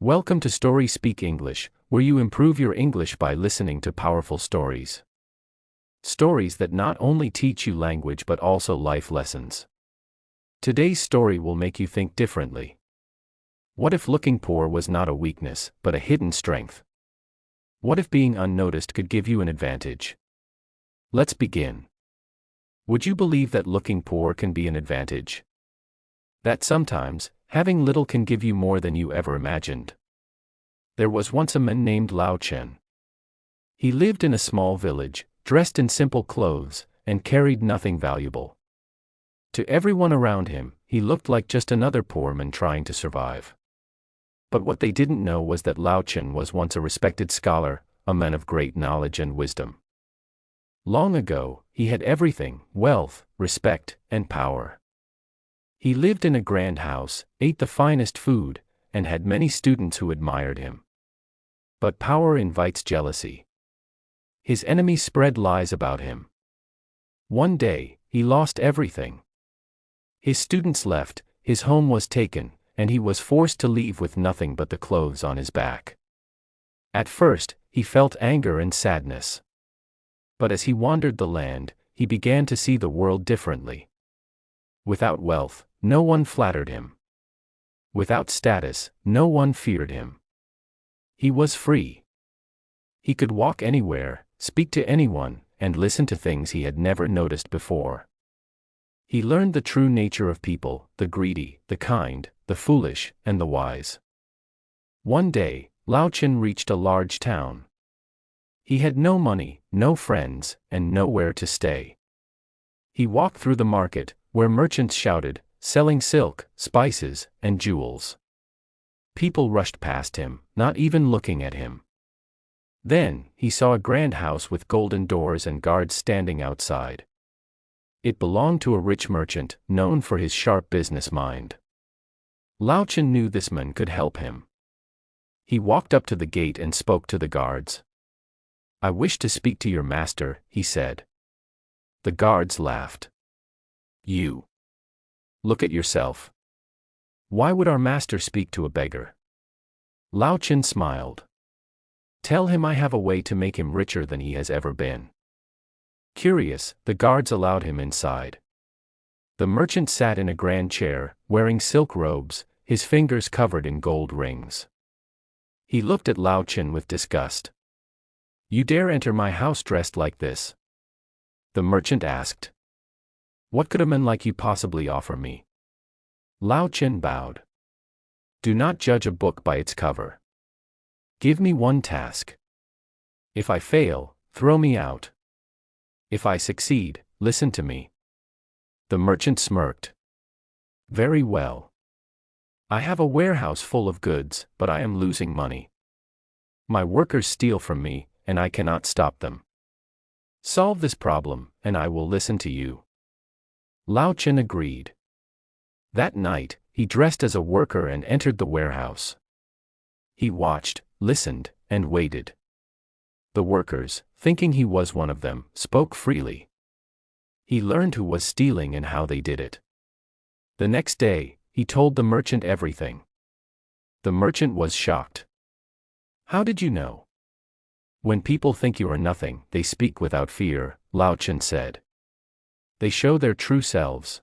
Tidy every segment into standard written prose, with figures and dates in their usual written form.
Welcome to Story Speak English, where you improve your English by listening to powerful stories. Stories that not only teach you language but also life lessons. Today's story will make you think differently. What if looking poor was not a weakness, but a hidden strength? What if being unnoticed could give you an advantage? Let's begin. Would you believe that looking poor can be an advantage? That sometimes, having little can give you more than you ever imagined. There was once a man named Lao Chen. He lived in a small village, dressed in simple clothes, and carried nothing valuable. To everyone around him, he looked like just another poor man trying to survive. But what they didn't know was that Lao Chen was once a respected scholar, a man of great knowledge and wisdom. Long ago, he had everything: wealth, respect, and power. He lived in a grand house, ate the finest food, and had many students who admired him. But power invites jealousy. His enemies spread lies about him. One day, he lost everything. His students left, his home was taken, and he was forced to leave with nothing but the clothes on his back. At first, he felt anger and sadness. But as he wandered the land, he began to see the world differently. Without wealth, no one flattered him. Without status, no one feared him. He was free. He could walk anywhere, speak to anyone, and listen to things he had never noticed before. He learned the true nature of people: the greedy, the kind, the foolish, and the wise. One day, Lao Chen reached a large town. He had no money, no friends, and nowhere to stay. He walked through the market, where merchants shouted, selling silk, spices, and jewels. People rushed past him, not even looking at him. Then, he saw a grand house with golden doors and guards standing outside. It belonged to a rich merchant, known for his sharp business mind. Lao Chen knew this man could help him. He walked up to the gate and spoke to the guards. "I wish to speak to your master," he said. The guards laughed. "You look at yourself. Why would our master speak to a beggar?" Lao Chen smiled. "Tell him I have a way to make him richer than he has ever been." Curious, the guards allowed him inside. The merchant sat in a grand chair, wearing silk robes, his fingers covered in gold rings. He looked at Lao Chen with disgust. "You dare enter my house dressed like this?" The merchant asked. "What could a man like you possibly offer me?" Lao Chen bowed. "Do not judge a book by its cover. Give me one task. If I fail, throw me out. If I succeed, listen to me." The merchant smirked. "Very well. I have a warehouse full of goods, but I am losing money. My workers steal from me, and I cannot stop them. Solve this problem, and I will listen to you." Lao Chen agreed. That night, he dressed as a worker and entered the warehouse. He watched, listened, and waited. The workers, thinking he was one of them, spoke freely. He learned who was stealing and how they did it. The next day, he told the merchant everything. The merchant was shocked. "How did you know?" "When people think you are nothing, they speak without fear," Lao Chen said. "They show their true selves."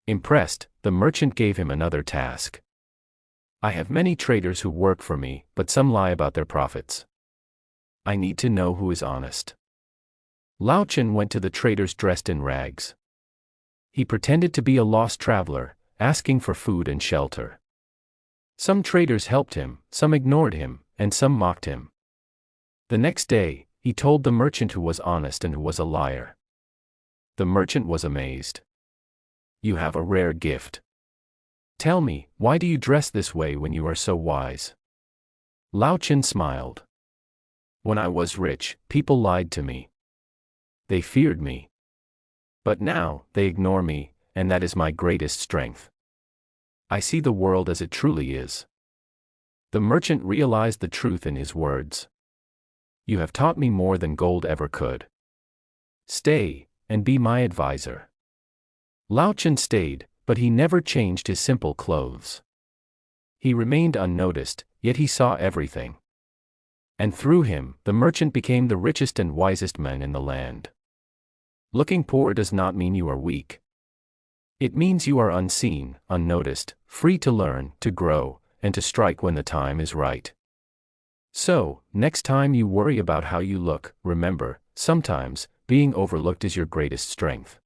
Impressed, the merchant gave him another task. "I have many traders who work for me, but some lie about their profits. I need to know who is honest." Lao Chen went to the traders dressed in rags. He pretended to be a lost traveler, asking for food and shelter. Some traders helped him, some ignored him, and some mocked him. The next day, he told the merchant who was honest and who was a liar. The merchant was amazed. "You have a rare gift. Tell me, why do you dress this way when you are so wise?" Lao Chen smiled. "When I was rich, people lied to me. They feared me. But now, they ignore me, and that is my greatest strength. I see the world as it truly is." The merchant realized the truth in his words. "You have taught me more than gold ever could. Stay, and be my advisor." Lao Chen stayed, but he never changed his simple clothes. He remained unnoticed, yet he saw everything. And through him, the merchant became the richest and wisest man in the land. Looking poor does not mean you are weak. It means you are unseen, unnoticed, free to learn, to grow, and to strike when the time is right. So, next time you worry about how you look, remember, sometimes, being overlooked is your greatest strength.